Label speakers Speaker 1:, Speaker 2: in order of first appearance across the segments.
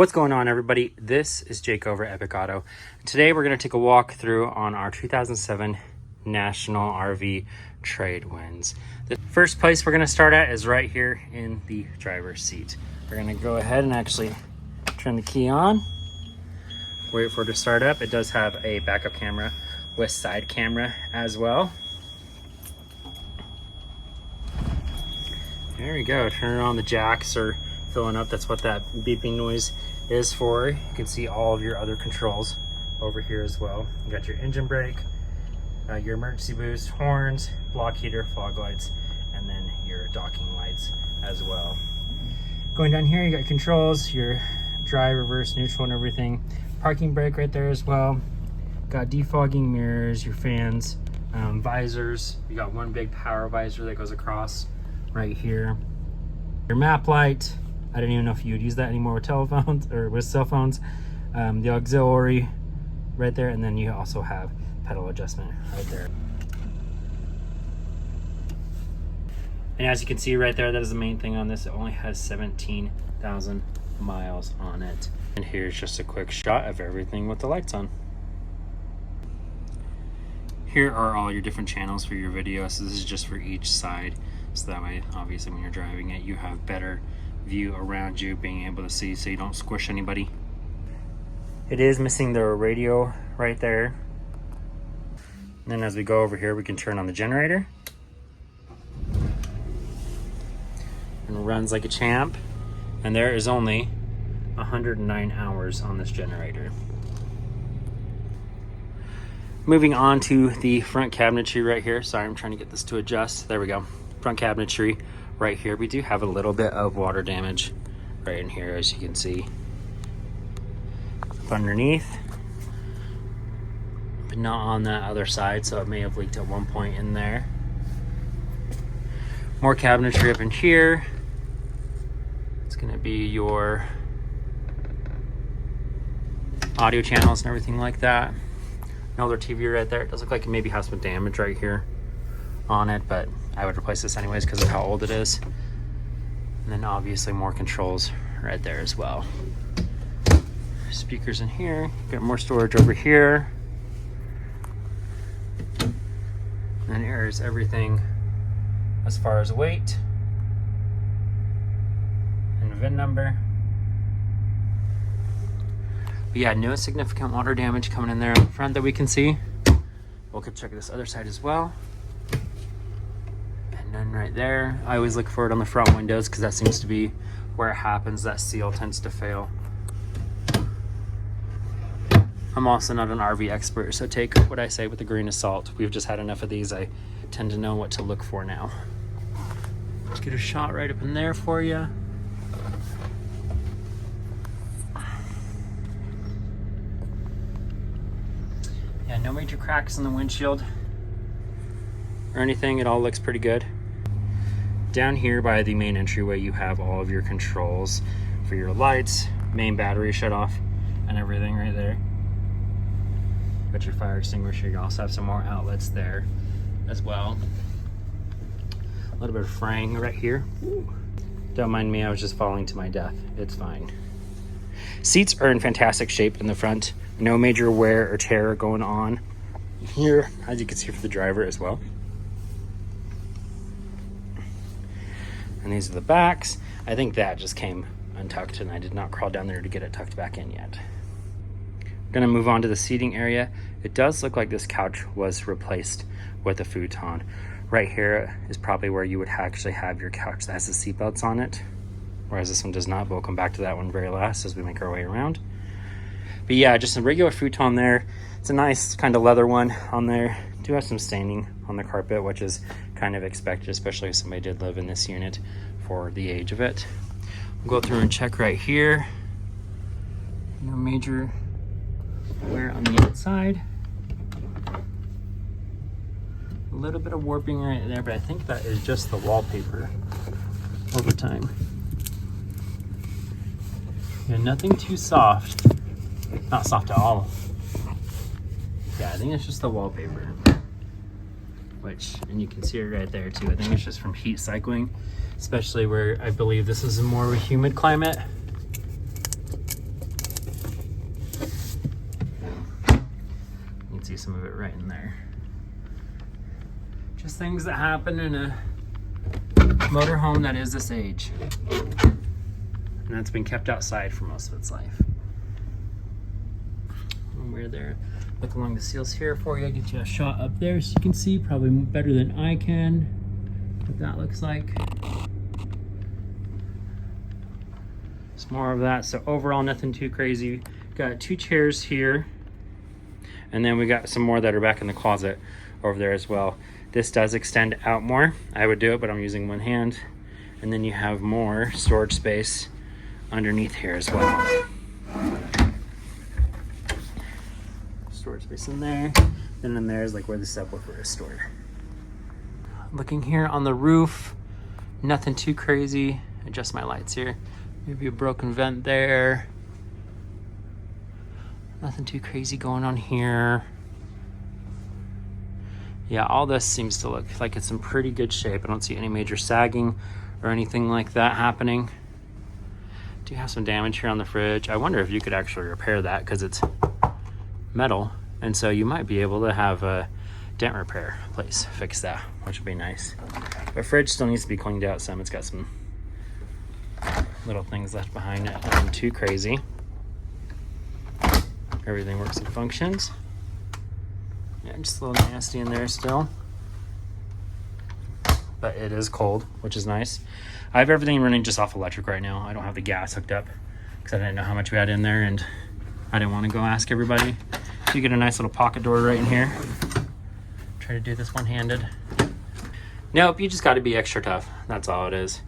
Speaker 1: What's going on, everybody? This is Jake over at Epic Auto. Today we're going to take a walk through on our 2007 National RV Trade Winds. The first place we're going to start at is right here in the driver's seat. We're going to go ahead and actually turn the key on. Wait for it to start up. It does have a backup camera with side camera as well. There we go. Turn it on. The jacks are filling up. That's what that beeping noise is for. You can see all of your other controls over here as well. You got your engine brake, your emergency boost, horns, block heater, fog lights, and then your docking lights as well. Going down here, you got controls, your drive, reverse, neutral, and everything. Parking brake right there as well. Got defogging mirrors, your fans, visors. You got one big power visor that goes across right here. Your map light. I don't even know if you would use that anymore with telephones or with cell phones. The auxiliary right there, and then you also have pedal adjustment right there. And as you can see right there, that is the main thing on this. It only has 17,000 miles on it. And here's just a quick shot of everything with the lights on. Here are all your different channels for your video. So this is just for each side. So that way, obviously, when you're driving it, you have better view around you, being able to see so you don't squish anybody. It is missing the radio right there. And then as we go over here, we can turn on the generator. And it runs like a champ. And there is only 109 hours on this generator. Moving on to the front cabinetry right here. Sorry, I'm trying to get this to adjust. There we go. Front cabinetry right here. We do have a little bit of water damage right in here, as you can see. Up underneath, but not on that other side, so it may have leaked at one point in there. More cabinetry up in here. It's going to be your audio channels and everything like that. Another TV right there. It does look like it maybe has some damage right here on it, but I would replace this anyways because of how old it is. And then obviously more controls right there as well. Speakers in here. Got more storage over here. And here's everything as far as weight and VIN number. But yeah, no significant water damage coming in there on the front that we can see. We'll keep checking this other side as well. And none right there. I always look for it on the front windows because that seems to be where it happens. That seal tends to fail. I'm also not an RV expert, so take what I say with a grain of salt. We've just had enough of these. I tend to know what to look for now. Let's get a shot right up in there for you. Yeah, no major cracks in the windshield or anything. It all looks pretty good. Down here by the main entryway, you have all of your controls for your lights, main battery shut off, and everything right there. Got your fire extinguisher. You also have some more outlets there as well. A little bit of fraying right here. Ooh. Don't mind me, I was just falling to my death. It's fine. Seats are in fantastic shape in the front. No major wear or tear going on here, as you can see for the driver as well. And these are the backs. I think that just came untucked and I did not crawl down there to get it tucked back in yet. We're gonna move on to the seating area. It does look like this couch was replaced with a futon. Right here is probably where you would actually have your couch that has the seat belts on it, whereas this one does not, but we'll come back to that one very last as we make our way around. But yeah, just a regular futon there. It's a nice kind of leather one on there. Do have some staining on the carpet, which is kind of expected, especially if somebody did live in this unit for the age of it. We'll go through and check right here. No major wear on the outside. A little bit of warping right there, but I think that is just the wallpaper over time. Yeah, nothing too soft. Not soft at all. Yeah, I think it's just the wallpaper. Which, and you can see it right there too. I think it's just from heat cycling, especially where I believe this is more of a humid climate. some of it right in there. Just things that happen in a motorhome that is this age. And that's been kept outside for most of its life. And we're there. Look along the seals here for you. Get you a shot up there so you can see, probably better than I can, what that looks like. It's more of that. So overall, nothing too crazy. Got 2 chairs here. And then we got some more that are back in the closet over there as well. This does extend out more. I would do it, but I'm using one hand. And then you have more storage space underneath here as well. Storage space in there. And then there's like where the subwoofer is stored. Looking here on the roof, nothing too crazy. Adjust my lights here. Maybe a broken vent there. Nothing too crazy going on here. Yeah, all this seems to look like it's in pretty good shape. I don't see any major sagging or anything like that happening. Do have some damage here on the fridge. I wonder if you could actually repair that because it's metal. And so you might be able to have a dent repair place fix that, which would be nice. But fridge still needs to be cleaned out some. It's got some little things left behind it. Nothing too crazy. Everything works and functions. Yeah, just a little nasty in there still. But it is cold, which is nice. I have everything running just off electric right now. I don't have the gas hooked up because I didn't know how much we had in there and I didn't want to go ask everybody. So you get a nice little pocket door right in here. Try to do this one-handed. Nope, you just got to be extra tough. That's all it is.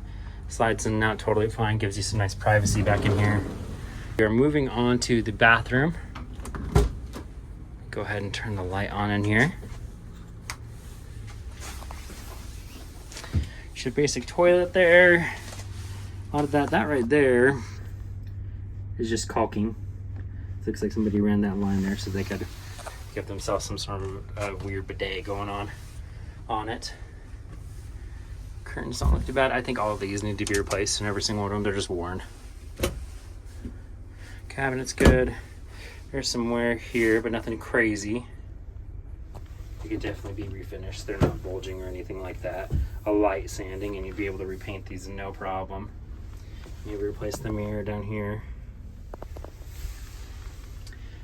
Speaker 1: Slides in and out totally fine. Gives you some nice privacy back in here. We are moving on to the bathroom. Go ahead and turn the light on in here. Your basic toilet there. A lot of that right there is just caulking. Looks like somebody ran that line there so they could give themselves some sort of weird bidet going on it. Curtains don't look too bad. I think all of these need to be replaced, and every single one of them, they're just worn. Cabinet's good. There's some wear here, but nothing crazy. They could definitely be refinished. They're not bulging or anything like that. A light sanding and you'd be able to repaint these no problem. Maybe replace the mirror down here.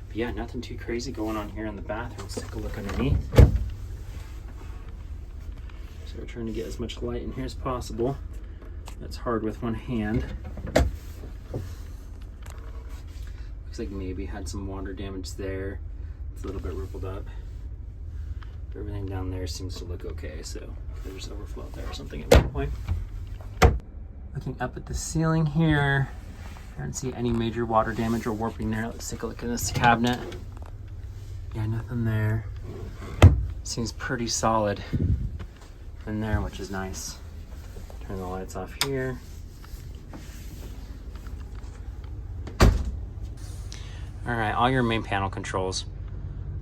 Speaker 1: But yeah, nothing too crazy going on here in the bathroom. Let's take a look underneath. So we're trying to get as much light in here as possible. That's hard with one hand. Looks like maybe had some water damage there. It's a little bit rippled up. Everything down there seems to look okay, so there's overflow there or something at one point. Looking up at the ceiling here, I don't see any major water damage or warping there. Let's take a look at this cabinet. Yeah, nothing there. Seems pretty solid in there, which is nice. Turn the lights off here. All right, all your main panel controls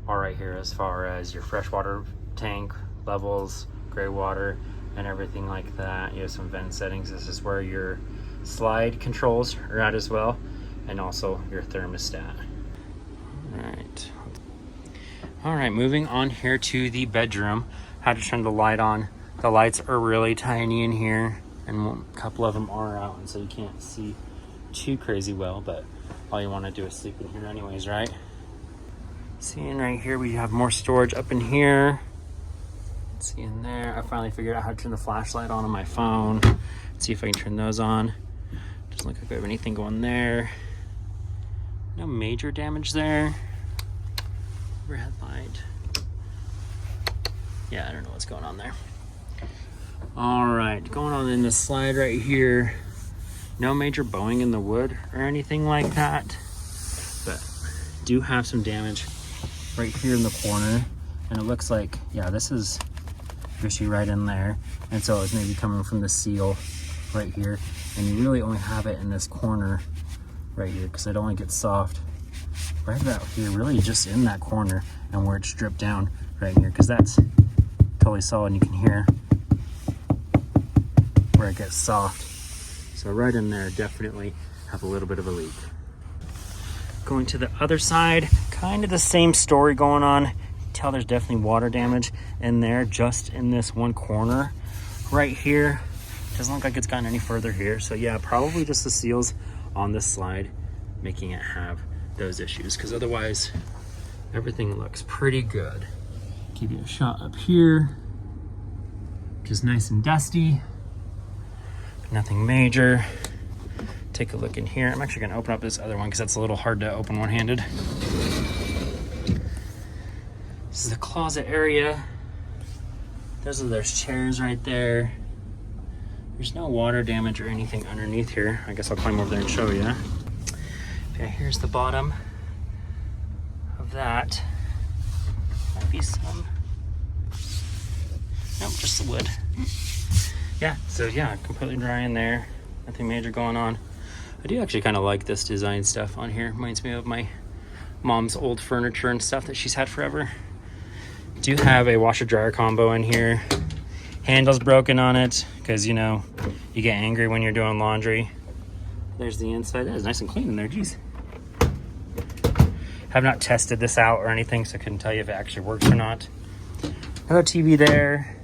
Speaker 1: are right here as far as your freshwater tank levels, gray water, and everything like that. You have some vent settings. This is where your slide controls are at as well, and also your thermostat. All right, moving on here to the bedroom. How to turn the light on. The lights are really tiny in here, and a couple of them are out, and so you can't see too crazy well, but all you want to do is sleep in here anyways, right? Seeing right here, we have more storage up in here. Let's see in there. I finally figured out how to turn the flashlight on my phone. Let's see if I can turn those on. Doesn't look like we have anything going there. No major damage there. Overhead light. Yeah, I don't know what's going on there. All right, going on in the slide right here. No major bowing in the wood or anything like that, but do have some damage right here in the corner, and it looks like, yeah, this is gushy right in there, and so it's maybe coming from the seal right here, and you really only have it in this corner right here because it only gets soft right about here, really just in that corner, and where it's dripped down right here, because that's totally solid, and you can hear where it gets soft. So right in there, definitely have a little bit of a leak. Going to the other side, kind of the same story going on. tell there's definitely water damage in there, just in this one corner right here. Doesn't look like it's gotten any further here. So yeah, probably just the seals on this slide making it have those issues, because otherwise everything looks pretty good. Give you a shot up here, just nice and dusty, nothing major. Take a look in here. I'm actually gonna open up this other one because that's a little hard to open one-handed. This is the closet area. There's chairs right there. There's no water damage or anything underneath here. I guess I'll climb over there and show you. Okay, here's the bottom of that. Might be some, nope, just the wood. Yeah, so yeah, completely dry in there. Nothing major going on. I do actually kind of like this design stuff on here. Reminds me of my mom's old furniture and stuff that she's had forever. Do have a washer dryer combo in here. Handle's broken on it because, you know, you get angry when you're doing laundry. There's the inside. That is nice and clean in there, geez. Have not tested this out or anything, so I couldn't tell you if it actually works or not. Another TV there.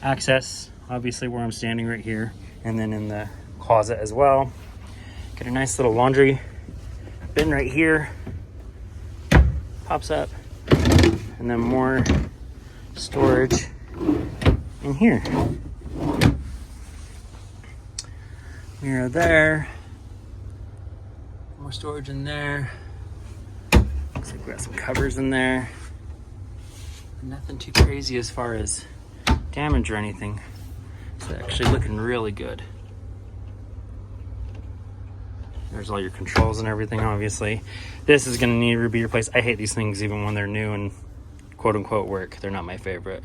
Speaker 1: Access, obviously, where I'm standing right here. And then in the closet as well. Get a nice little laundry bin right here. Pops up. And then more storage in here. Mirror there. More storage in there. Looks like we got some covers in there. Nothing too crazy as far as damage or anything. It's actually looking really good. There's all your controls and everything, obviously. This is gonna need to be replaced. I hate these things even when they're new and quote unquote work. They're not my favorite.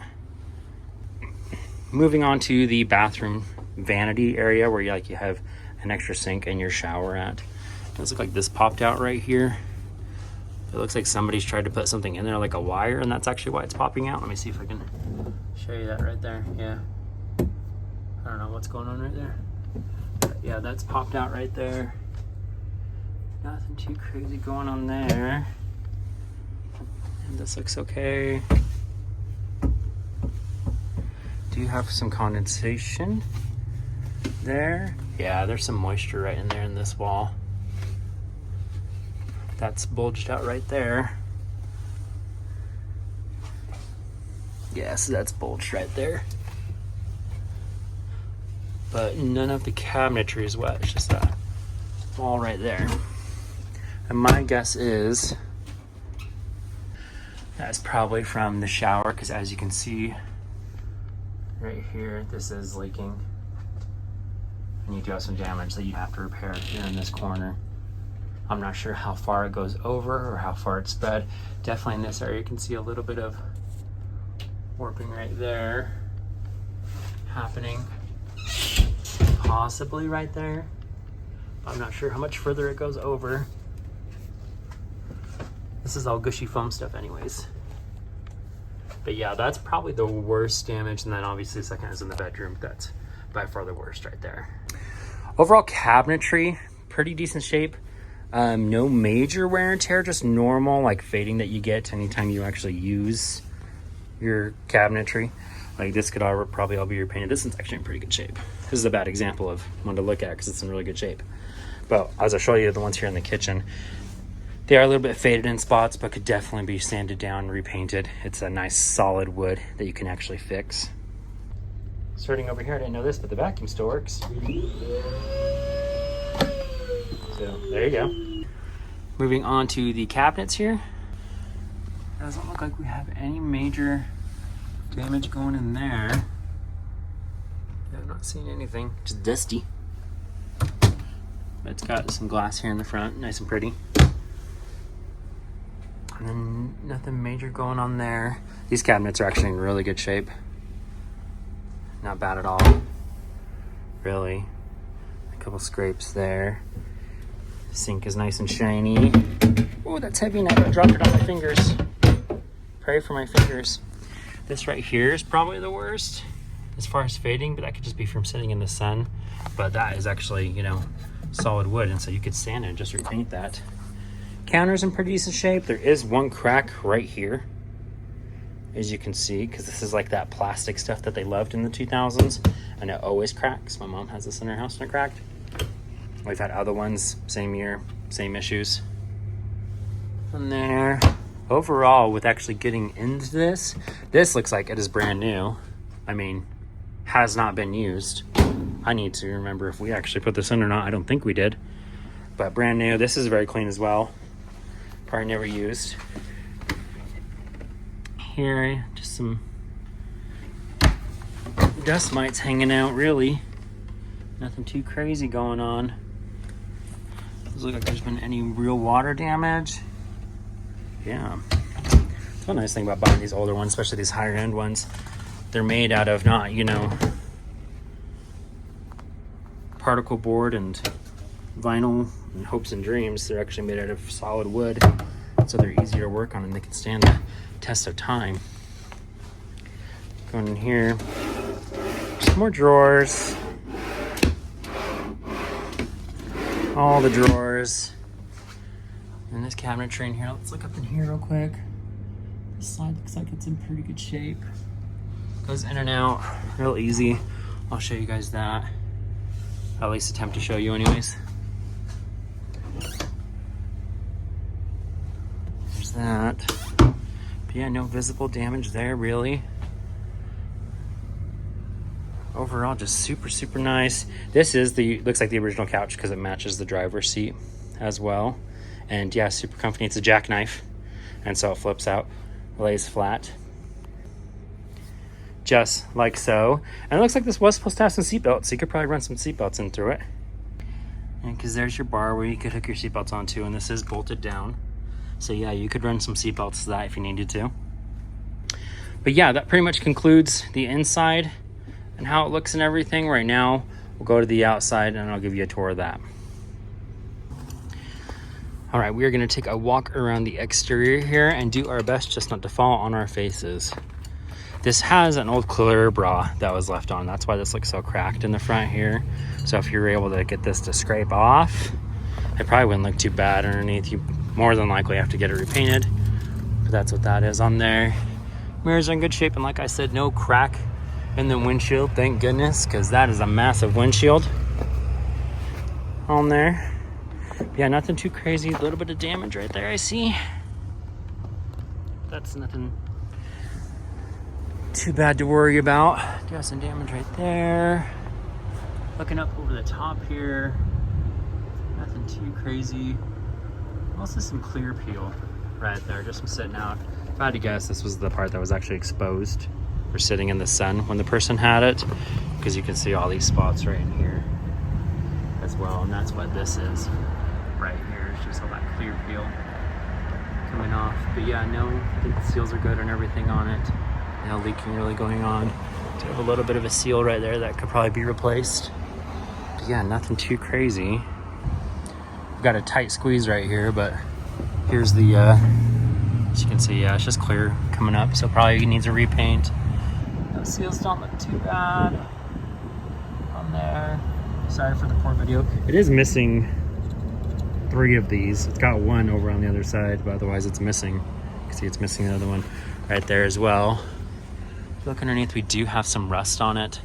Speaker 1: Moving on to the bathroom vanity area where you have an extra sink and your shower at. It does look like this popped out right here. It looks like somebody's tried to put something in there like a wire, and that's actually why it's popping out. Let me see if I can show you that right there. Yeah. I don't know what's going on right there. But yeah, that's popped out right there. Nothing too crazy going on there. And this looks okay. Do you have some condensation there? Yeah, there's some moisture right in there in this wall. That's bulged out right there. Yes, that's bulged right there. But none of the cabinetry is wet. It's just that wall right there. And my guess is that's probably from the shower, because as you can see right here, this is leaking. And you do have some damage that you have to repair here in this corner. I'm not sure how far it goes over or how far it's spread. Definitely in this area you can see a little bit of warping right there happening. Possibly right there. I'm not sure how much further it goes over. This is all gushy foam stuff anyways. But yeah, that's probably the worst damage, and then obviously the second is in the bedroom. That's by far the worst right there. Overall cabinetry, pretty decent shape. No major wear and tear, just normal like fading that you get anytime you actually use your cabinetry. Like this could probably all be repainted. This one's actually in pretty good shape. This is a bad example of one to look at because it's in really good shape. But as I show you the ones here in the kitchen, they are a little bit faded in spots, but could definitely be sanded down and repainted. It's a nice solid wood that you can actually fix. Starting over here, I didn't know this, but the vacuum still works. So there you go. Moving on to the cabinets here. Doesn't look like we have any major damage going in there. I'm not seeing anything, just dusty. But it's got some glass here in the front, nice and pretty. And then nothing major going on there. These cabinets are actually in really good shape. Not bad at all, really. A couple scrapes there. Sink is nice and shiny. Oh, that's heavy now. I dropped it on my fingers. Pray for my fingers. This right here is probably the worst as far as fading, but that could just be from sitting in the sun. But that is actually, you know, solid wood, and so you could sand it and just repaint that. Counter's in pretty decent shape. There is one crack right here. as you can see, because this is like that plastic stuff that they loved in the 2000s, and it always cracks. My mom has this in her house and it cracked. We've had other ones, same year, same issues. And there, overall, with actually getting into this looks like it is brand new. I mean, has not been used. I need to remember if we actually put this in or not. I don't think we did, but brand new. This is very clean as well. Probably never used. Here, just some dust mites hanging out, really. Nothing too crazy going on. Doesn't look like there's been any real water damage. Yeah. That's one nice thing about buying these older ones, especially these higher end ones. They're made out of not, you know, particle board and vinyl and hopes and dreams. They're actually made out of solid wood, so they're easier to work on and they can stand the test of time. Going in here, some more drawers. All the drawers. And this cabinetry in here, let's look up in here real quick. This side looks like it's in pretty good shape. Goes in and out real easy. I'll show you guys that. At least attempt to show you anyways. There's that. But yeah, no visible damage there really. Overall, just super, super nice. This is looks like the original couch because it matches the driver's seat as well. And yeah, super comfy. It's a jackknife, and so it flips out, lays flat. Just like so. And it looks like this was supposed to have some seatbelts, so you could probably run some seatbelts in through it. And because there's your bar where you could hook your seatbelts onto, and this is bolted down. So yeah, you could run some seatbelts to that if you needed to. But yeah, that pretty much concludes the inside and how it looks and everything. Right now, we'll go to the outside and I'll give you a tour of that. All right, we are gonna take a walk around the exterior here and do our best just not to fall on our faces. This has an old clear bra that was left on. That's why this looks so cracked in the front here. So if you're able to get this to scrape off, it probably wouldn't look too bad underneath. You more than likely have to get it repainted, but that's what that is on there. Mirrors are in good shape, and like I said, no crack in the windshield, thank goodness, because that is a massive windshield on there. Yeah, nothing too crazy. A little bit of damage right there, I see. That's nothing too bad to worry about. Got some damage right there. Looking up over the top here, nothing too crazy. Also some clear peel right there, just from sitting out. If I had to guess, this was the part that was actually exposed or sitting in the sun when the person had it, because you can see all these spots right in here as well, and that's what this is right here. It's just all that clear peel coming off. But yeah, no, I think the seals are good and everything on it. No leaking really going on. So have a little bit of a seal right there that could probably be replaced. But yeah, nothing too crazy. We've got a tight squeeze right here, but here's the as you can see, yeah, it's just clear coming up, so probably needs a repaint. Those seals don't look too bad on there. Sorry for the poor video. It is missing 3 of these. It's got one over on the other side, but otherwise it's missing. You can see it's missing the other one right there as well. Look underneath, we do have some rust on it.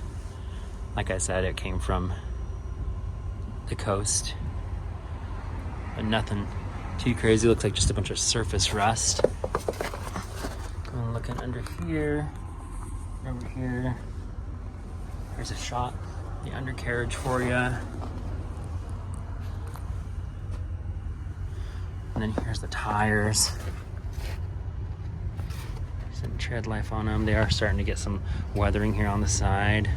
Speaker 1: Like I said, it came from the coast, but nothing too crazy. Looks like just a bunch of surface rust. Going looking under here, over here. There's a shot, the undercarriage for you. And then here's the tires. Some tread life on them. They are starting to get some weathering here on the side.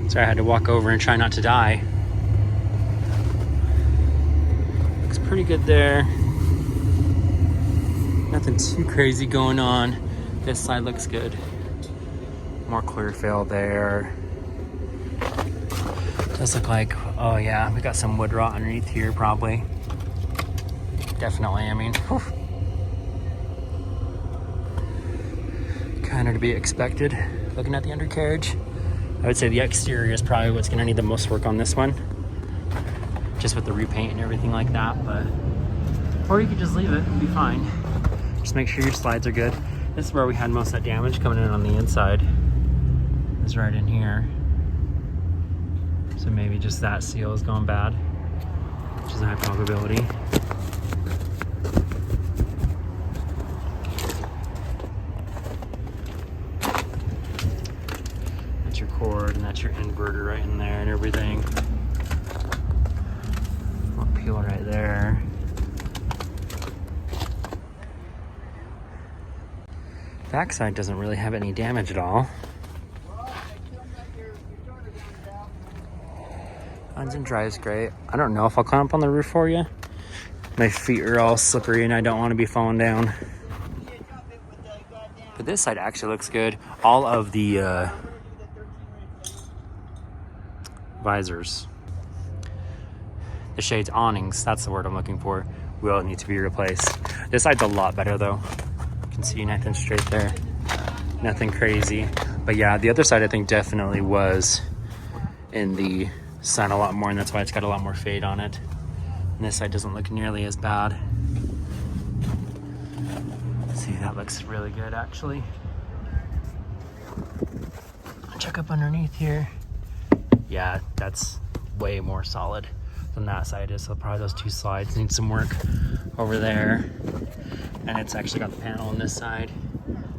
Speaker 1: Sorry, I had to walk over and try not to die. Looks pretty good there. Nothing too crazy going on. This side looks good. More clear fill there. Does look like, oh yeah, we got some wood rot underneath here probably. Definitely, I mean, whew. Kind of to be expected. Looking at the undercarriage, I would say the exterior is probably what's gonna need the most work on this one, just with the repaint and everything like that, but or you could just leave it and be fine. Just make sure your slides are good. This is where we had most of that damage coming in on the inside. Is right in here. So maybe just that seal is going bad, which is a high probability. That's your cord, and that's your inverter right in there and everything. I'll peel right there. Backside doesn't really have any damage at all. Engine drives great. I don't know if I'll climb up on the roof for you. My feet are all slippery and I don't want to be falling down. But this side actually looks good. All of the visors, the shades, awnings, that's the word I'm looking for, will need to be replaced. This side's a lot better though. You can see nothing straight there. Nothing crazy. But yeah, the other side I think definitely was in the sun a lot more, and that's why it's got a lot more fade on it. And this side doesn't look nearly as bad. See, that looks really good actually. Check up underneath here. Yeah, that's way more solid than that side is. So probably those two slides need some work over there. And it's actually got the panel on this side.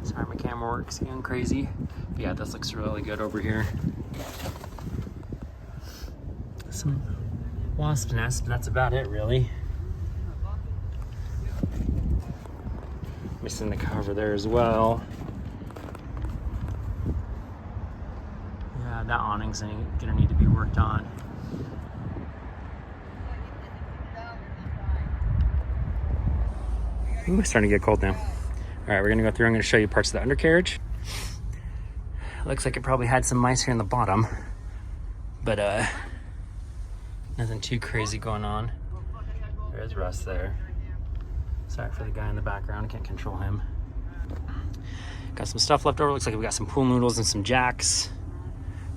Speaker 1: Sorry, my camera works going crazy. But yeah, this looks really good over here. Some wasp nests, but that's about it really. Missing the cover there as well. Yeah, that awning's gonna need to be worked on. Ooh, it's starting to get cold now. All right, we're gonna go through. I'm gonna show you parts of the undercarriage. Looks like it probably had some mice here in the bottom, but nothing too crazy going on. There's rust there. Sorry for the guy in the background, I can't control him. Got some stuff left over. Looks like we got some pool noodles and some jacks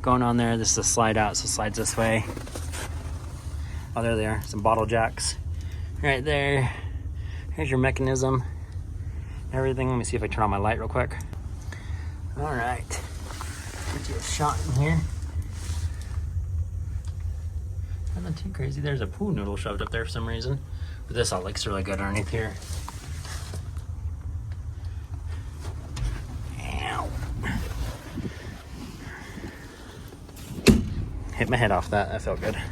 Speaker 1: going on there. This is a slide out, so it slides this way. Oh, there they are, some bottle jacks right there. Here's your mechanism, everything. Let me see if I turn on my light real quick. All right, get you a shot in here. Nothing too crazy. There's a pool noodle shoved up there for some reason. But this all looks really good underneath here. Ow. Hit my head off that. That felt good. A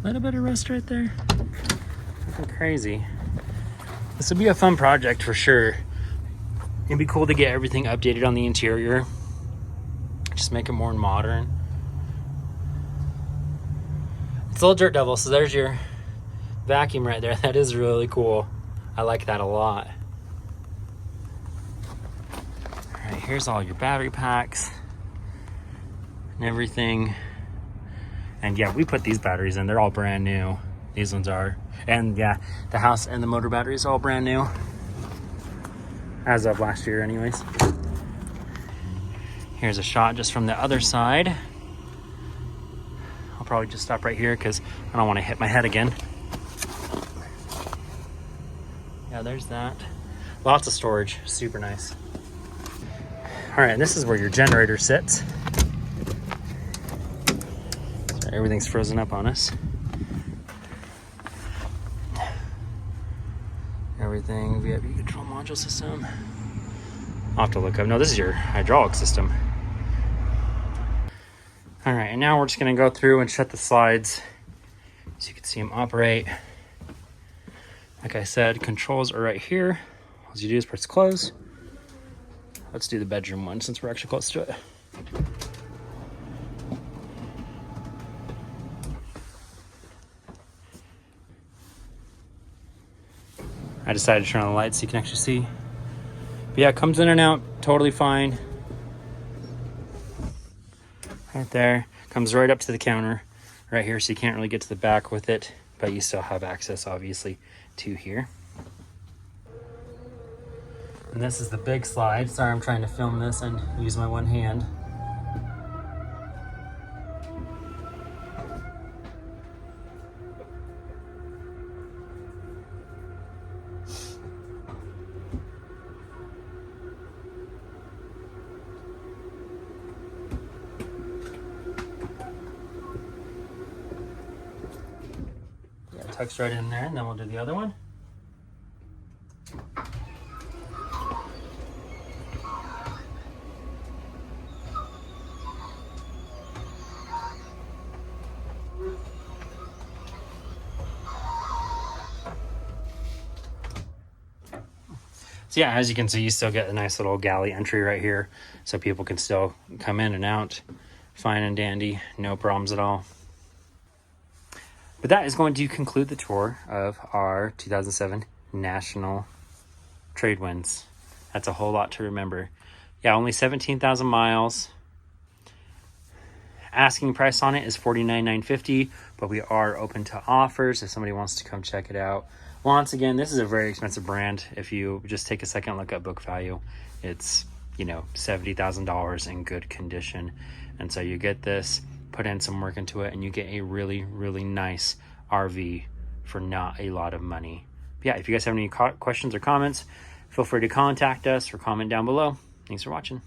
Speaker 1: little bit of rust right there. Nothing crazy. This would be a fun project for sure. It'd be cool to get everything updated on the interior. Just make it more modern. It's a little Dirt Devil, so there's your vacuum right there. That is really cool. I like that a lot. All right, here's all your battery packs and everything. And yeah, we put these batteries in. They're all brand new. These ones are. And yeah, the house and the motor batteries are all brand new. As of last year anyways. Here's a shot just from the other side. I'll probably just stop right here because I don't want to hit my head again. Yeah, there's that. Lots of storage, super nice. All right, and this is where your generator sits. So everything's frozen up on us. Everything, VFD control module system. I'll have to look up. No, this is your hydraulic system. All right, and now we're just gonna go through and shut the slides so you can see them operate. Like I said, controls are right here. All you do is press close. Let's do the bedroom one since we're actually close to it. I decided to turn on the lights so you can actually see. But yeah, it comes in and out totally fine. Right there, comes right up to the counter right here, so you can't really get to the back with it, but you still have access obviously to here. And this is the big slide. Sorry, I'm trying to film this and use my one hand. Yeah, it tucks right in there, and then we'll do the other one. So yeah, as you can see, you still get a nice little galley entry right here, so people can still come in and out fine and dandy, no problems at all. But that is going to conclude the tour of our 2007 National Tradewinds. That's a whole lot to remember. Yeah, only 17,000 miles. Asking price on it is $49,950, but we are open to offers if somebody wants to come check it out. Once again, this is a very expensive brand. If you just take a second look at book value, it's, you know, $70,000 in good condition. And so you get this, put in some work into it, and you get a really, really nice RV for not a lot of money. But yeah, if you guys have any questions or comments, feel free to contact us or comment down below. Thanks for watching.